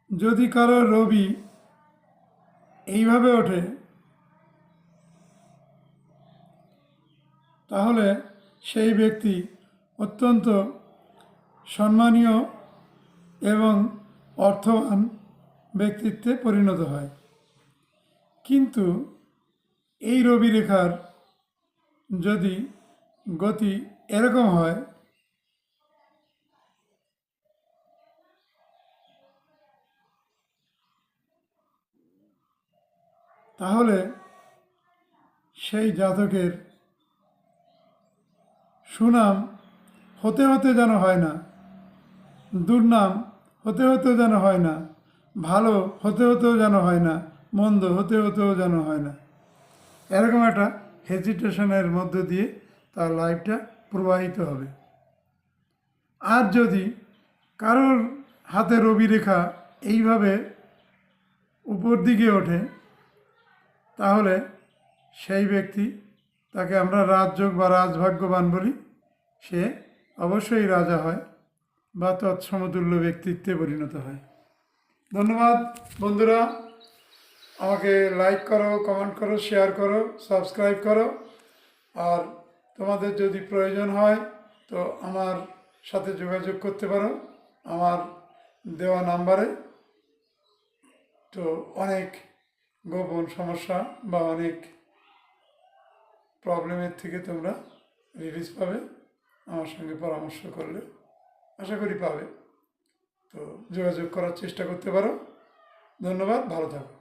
যদি কারো রবি এইভাবে ওঠে তাহলে সেই ব্যক্তি অত্যন্ত সম্মানীয় এবং অর্থবান ব্যক্তিত্বে পরিণত হয়। কিন্তু এই রবি রেখার যদি গতি এরকম হয় তাহলে সেই জাতকের সুনাম হতে হতে যেন হয় না, দুর্নাম হতে হতেও যেন হয় না, ভালো হতে হতেও যেন হয় না, মন্দ হতে হতেও যেন হয় না। এরকম একটা হেজিটেশনের মধ্য দিয়ে তার লাইফটা প্রবাহিত হবে। আর যদি কারোর হাতে রবি রেখা এইভাবে উপর দিকে ওঠে তাহলে সেই ব্যক্তি, তাকে আমরা রাজযোগ বা রাজভাগ্যবান বলি, সে অবশ্যই রাজা হয় বা তৎসমতুল্য ব্যক্তিত্বে পরিণত হয়। ধন্যবাদ বন্ধুরা, আমাকে লাইক করো, কমেন্ট করো, শেয়ার করো, সাবস্ক্রাইব করো। আর তোমাদের যদি প্রয়োজন হয় তো আমার সাথে যোগাযোগ করতে পারো আমার দেওয়া নাম্বারে। তো অনেক গোপন সমস্যা বা অনেক প্রবলেমের থেকে তোমরা রিলিজ পাবে আমার সঙ্গে পরামর্শ করলে, আশা করি পাবে। তো যোগাযোগ করার চেষ্টা করতে পারো। ধন্যবাদ, ভালো থাকো।